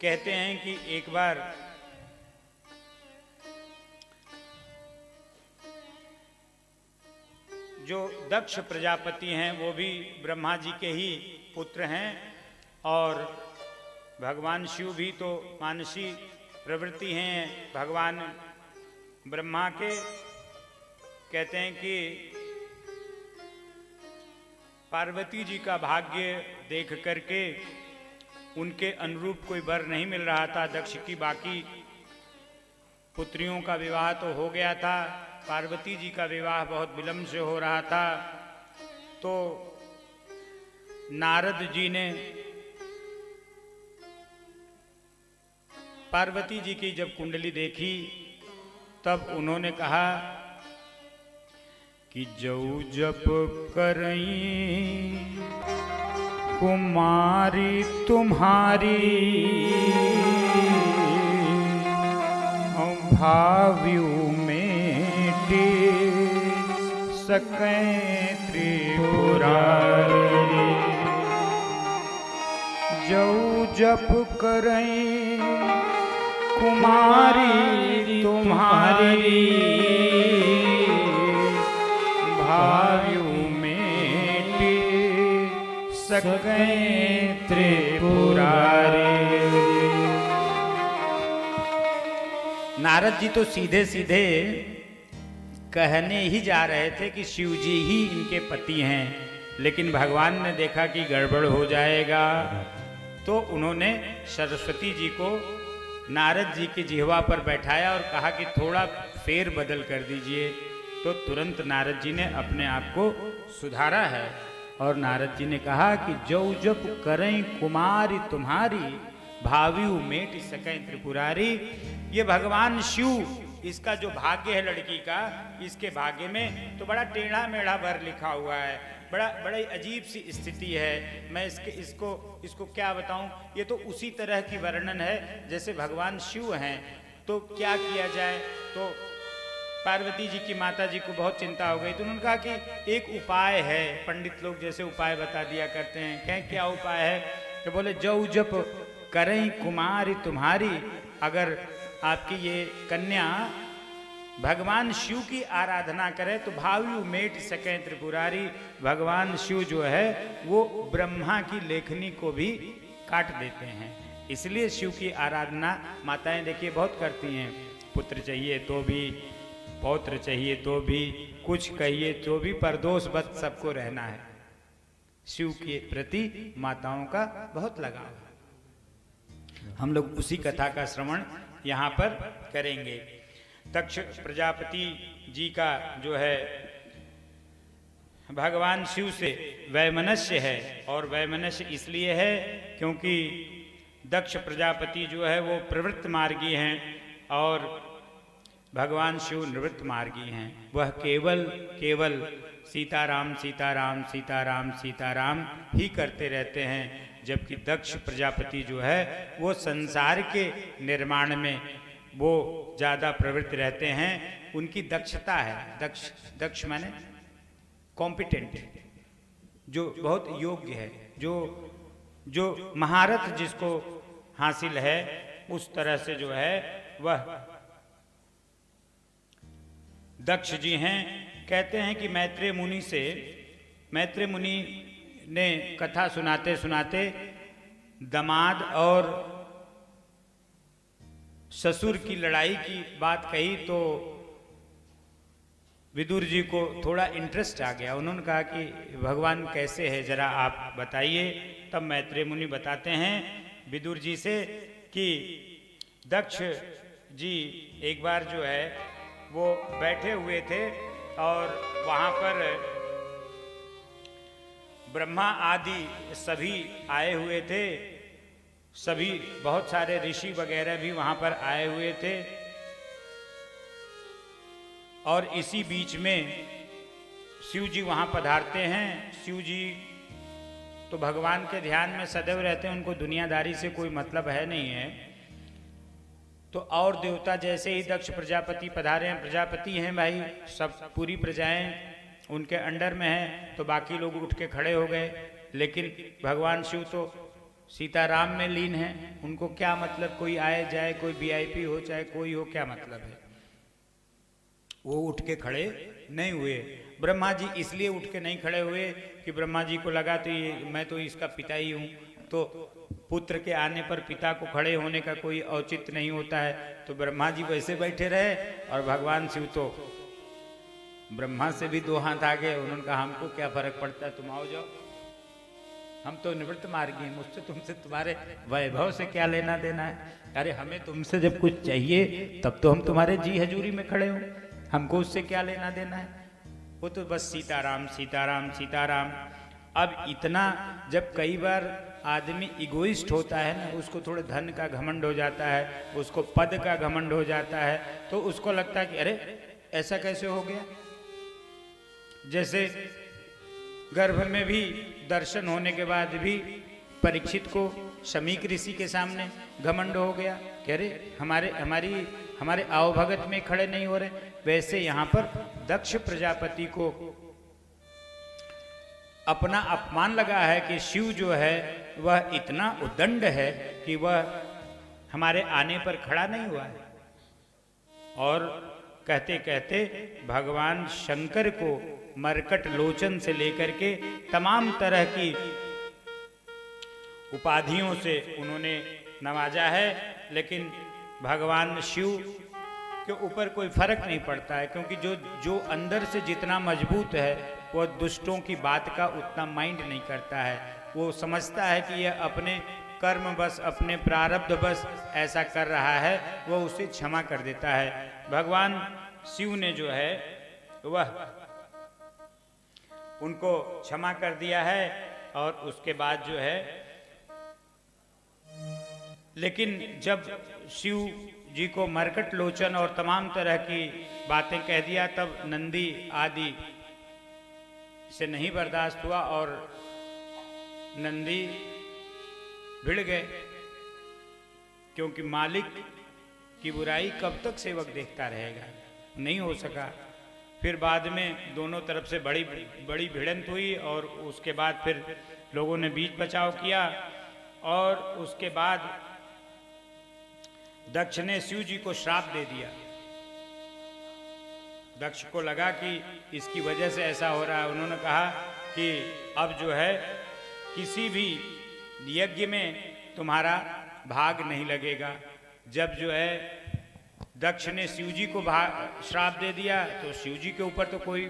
कहते हैं कि एक बार जो दक्ष प्रजापति हैं वो भी ब्रह्मा जी के ही पुत्र हैं और भगवान शिव भी तो मानसी प्रवृत्ति हैं भगवान ब्रह्मा के। कहते हैं कि पार्वती जी का भाग्य देख करके उनके अनुरूप कोई वर नहीं मिल रहा था। दक्ष की बाकी पुत्रियों का विवाह तो हो गया था, पार्वती जी का विवाह बहुत विलंब से हो रहा था। तो नारद जी ने पार्वती जी की जब कुंडली देखी तब उन्होंने कहा कि जौ जप करई कुमारी तुम्हारी भाव्यू में सकें त्रिपुरारी। जौ जप करई कुमारी तुम्हारी भाव्यू में सकें त्रिपुरारी। नारद जी तो सीधे सीधे कहने ही जा रहे थे कि शिव जी ही इनके पति हैं, लेकिन भगवान ने देखा कि गड़बड़ हो जाएगा तो उन्होंने सरस्वती जी को नारद जी की जिह्वा पर बैठाया और कहा कि थोड़ा फेर बदल कर दीजिए। तो तुरंत नारद जी ने अपने आप को सुधारा है और नारद जी ने कहा कि जौ जप करें कुमारी तुम्हारी भाव्यू मेट सकें त्रिपुरारी। ये भगवान शिव, इसका जो भाग्य है लड़की का, इसके भाग्य में तो बड़ा टेढ़ा मेढ़ा वर लिखा हुआ है, बड़ी अजीब सी स्थिति है। मैं इसको क्या बताऊं। ये तो उसी तरह की वर्णन है जैसे भगवान शिव हैं। तो क्या किया जाए। तो पार्वती जी की माता जी को बहुत चिंता हो गई तो उन्होंने कहा कि एक उपाय है। पंडित लोग जैसे उपाय बता दिया करते हैं। कहें क्या उपाय है। तो बोले जौ जप करें कुमारी तुम्हारी, अगर आपकी ये कन्या भगवान शिव की आराधना करे तो भाव्यू मेट सकें त्रिपुरारी। भगवान शिव जो है वो ब्रह्मा की लेखनी को भी काट देते हैं। इसलिए शिव की आराधना माताएं देखिए बहुत करती हैं। पुत्र चाहिए तो भी, पौत्र चाहिए तो भी, कुछ कहिए तो भी, परदोष बद सबको रहना है। शिव के प्रति माताओं का बहुत लगाव है। हम लोग उसी कथा का श्रवण यहाँ पर करेंगे। दक्ष प्रजापति जी का जो है भगवान शिव से वैमनस्य है और वैमनस्य इसलिए है क्योंकि दक्ष प्रजापति जो है वो प्रवृत्त मार्गी हैं और भगवान शिव निवृत्त मार्गी हैं। वह केवल सीताराम सीताराम सीताराम सीताराम ही करते रहते हैं, जबकि दक्ष प्रजापति जो है वो संसार के निर्माण में वो ज़्यादा प्रवृत्त रहते हैं। उनकी दक्षता है, दक्ष माने कॉम्पिटेंट, जो बहुत योग्य है, जो महारथ जिसको हासिल है उस तरह से जो है वह दक्ष जी हैं। कहते हैं कि मैत्रेय मुनि ने कथा सुनाते सुनाते दामाद और ससुर की लड़ाई की बात कही तो विदुर जी को थोड़ा इंटरेस्ट आ गया। उन्होंने कहा कि भगवान कैसे है जरा आप बताइए। तब मैत्रेय मुनि बताते हैं विदुर जी से कि दक्ष जी एक बार जो है वो बैठे हुए थे और वहाँ पर ब्रह्मा आदि सभी आए हुए थे, सभी बहुत सारे ऋषि वगैरह भी वहाँ पर आए हुए थे। और इसी बीच में शिव जी वहाँ पधारते हैं। शिव जी तो भगवान के ध्यान में सदैव रहते हैं, उनको दुनियादारी से कोई मतलब है नहीं है। तो और देवता जैसे ही दक्ष प्रजापति पधारे हैं, प्रजापति हैं भाई, सब पूरी प्रजाएं उनके अंडर में हैं, तो बाकी लोग उठ के खड़े हो गए। लेकिन भगवान शिव तो सीताराम में लीन हैं, उनको क्या मतलब, कोई आए जाए, कोई वीआईपी हो चाहे कोई हो, क्या मतलब है। वो उठ के खड़े नहीं हुए। ब्रह्मा जी इसलिए उठ के नहीं खड़े हुए कि ब्रह्मा जी को लगा तो ये मैं तो इसका पिता ही हूँ, तो पुत्र के आने पर पिता को खड़े होने का कोई औचित्य नहीं होता है, तो ब्रह्मा जी वैसे बैठे रहे और भगवान शिव तो ब्रह्मा से भी 2 हाथ आगे। उन्होंने कहा हमको क्या फर्क पड़ता है, तुम आओ जाओ, हम तो निवृत्त मार्गी हैं, मुझसे तुमसे तुम्हारे वैभव से क्या लेना देना है। अरे हमें तुमसे जब कुछ चाहिए तब तो हम तुम्हारे जी हजूरी में खड़े हों, हमको उससे क्या लेना देना है। वो तो बस सीताराम सीताराम सीताराम। अब इतना जब कई बार आदमी इगोइस्ट होता है ना, उसको थोड़े धन का घमंड हो जाता है, उसको पद का घमंड हो जाता है, तो उसको लगता है कि अरे ऐसा कैसे हो गया। जैसे गर्भ में भी दर्शन होने के बाद भी परीक्षित को शमीक ऋषि के सामने घमंड हो गया कि अरे हमारे आवभगत में खड़े नहीं हो रहे। वैसे यहाँ पर दक्ष प्रजापति को अपना अपमान लगा है कि शिव जो है वह इतना उद्दंड है कि वह हमारे आने पर खड़ा नहीं हुआ है। और कहते कहते भगवान शंकर को मरकट लोचन से लेकर के तमाम तरह की उपाधियों से उन्होंने नवाजा है, लेकिन भगवान शिव के ऊपर कोई फर्क नहीं पड़ता है, क्योंकि जो अंदर से जितना मजबूत है वह दुष्टों की बात का उतना माइंड नहीं करता है। वो समझता है कि यह अपने कर्म बस, अपने प्रारब्ध बस ऐसा कर रहा है, वह उसे क्षमा कर देता है। भगवान शिव ने जो है वह उनको क्षमा कर दिया है। और उसके बाद जो है, लेकिन जब शिव जी को मरकट लोचन और तमाम तरह की बातें कह दिया, तब नंदी आदि से नहीं बर्दाश्त हुआ और नंदी भिड़ गए, क्योंकि मालिक की बुराई कब तक सेवक देखता रहेगा, नहीं हो सका। फिर बाद में दोनों तरफ से बड़ी भिड़ंत हुई और उसके बाद फिर लोगों ने बीच बचाव किया। और उसके बाद दक्ष ने शिव जी को श्राप दे दिया। दक्ष को लगा कि इसकी वजह से ऐसा हो रहा है। उन्होंने कहा कि अब जो है किसी भी यज्ञ में तुम्हारा भाग नहीं लगेगा। जब जो है दक्ष ने शिव जी को श्राप दे दिया, तो शिव जी के ऊपर तो कोई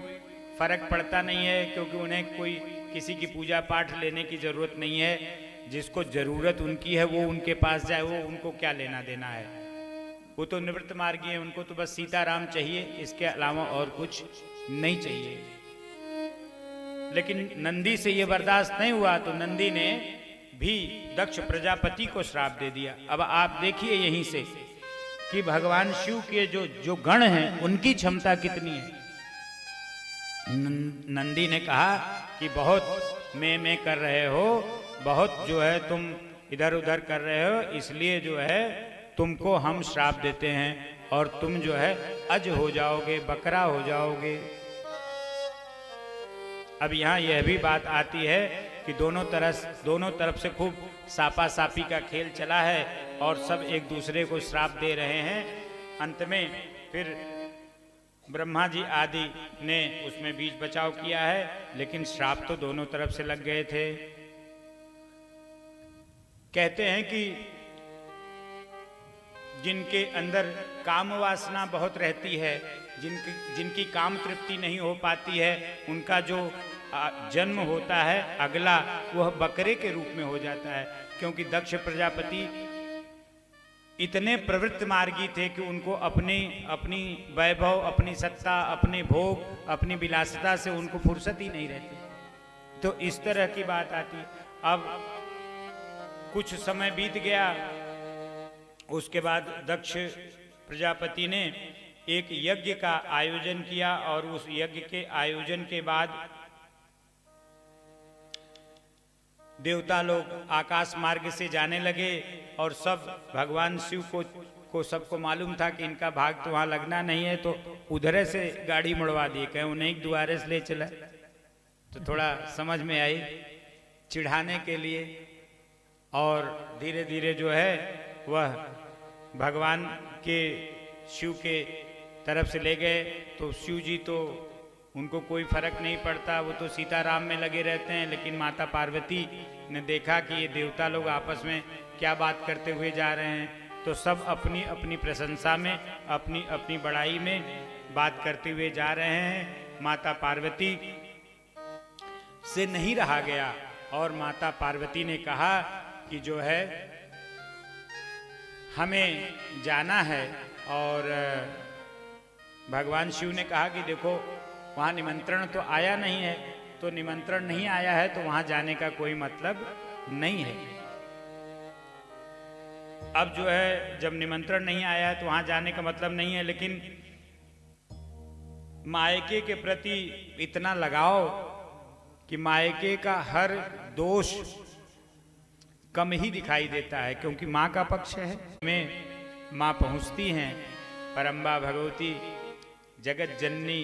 फर्क पड़ता नहीं है, क्योंकि उन्हें कोई किसी की पूजा पाठ लेने की जरूरत नहीं है। जिसको जरूरत उनकी है वो उनके पास जाए, वो उनको क्या लेना देना है। वो तो निवृत्त मार्गी है, उनको तो बस सीताराम चाहिए, इसके अलावा और कुछ नहीं चाहिए। लेकिन नंदी से ये बर्दाश्त नहीं हुआ, तो नंदी ने भी दक्ष प्रजापति को श्राप दे दिया। अब आप देखिए यहीं से कि भगवान शिव के जो गण हैं उनकी क्षमता कितनी है। नंदी ने कहा कि बहुत मैं कर रहे हो, बहुत जो है तुम इधर उधर कर रहे हो, इसलिए जो है तुमको हम श्राप देते हैं और तुम जो है अज हो जाओगे, बकरा हो जाओगे। अब यहाँ यह भी बात आती है कि दोनों तरफ से खूब सापा सापी का खेल चला है और सब एक दूसरे को श्राप दे रहे हैं। अंत में फिर ब्रह्मा जी आदि ने उसमें बीच बचाव किया है, लेकिन श्राप तो दोनों तरफ से लग गए थे। कहते हैं कि जिनके अंदर काम वासना बहुत रहती है, जिनकी काम तृप्ति नहीं हो पाती है, उनका जो जन्म होता है अगला, वह बकरे के रूप में हो जाता है। क्योंकि दक्ष प्रजापति इतने प्रवृत्त मार्गी थे कि उनको अपनी वैभव, अपनी सत्ता, अपने भोग, अपनी विलासिता से उनको फुर्सत ही नहीं रहती। तो इस तरह की बात आती है। अब कुछ समय बीत गया, उसके बाद दक्ष प्रजापति ने एक यज्ञ का आयोजन किया और उस यज्ञ के आयोजन के बाद देवता लोग आकाश मार्ग से जाने लगे और सब भगवान शिव को सबको मालूम था कि इनका भाग तो वहां लगना नहीं है, तो उधर से गाड़ी मुड़वा दी, कहीं उन्हें द्वारे से ले चला। तो थोड़ा समझ में आई, चिढ़ाने के लिए। और धीरे धीरे जो है वह भगवान के शिव के तरफ से ले गए। तो शिव जी तो उनको कोई फर्क नहीं पड़ता, वो तो सीताराम में लगे रहते हैं। लेकिन माता पार्वती ने देखा कि ये देवता लोग आपस में क्या बात करते हुए जा रहे हैं, तो सब अपनी अपनी प्रशंसा में, अपनी अपनी बड़ाई में बात करते हुए जा रहे हैं। माता पार्वती से नहीं रहा गया और माता पार्वती ने कहा कि जो है हमें जाना है। और भगवान शिव ने कहा कि देखो वहाँ निमंत्रण तो आया नहीं है, तो निमंत्रण नहीं आया है तो वहाँ जाने का कोई मतलब नहीं है। अब जो है जब निमंत्रण नहीं आया है तो वहाँ जाने का मतलब नहीं है, लेकिन मायके के प्रति इतना लगाव कि मायके का हर दोष कम ही दिखाई देता है, क्योंकि माँ का पक्ष है में माँ पहुँचती हैं। परम्बा भगवती जगत जननी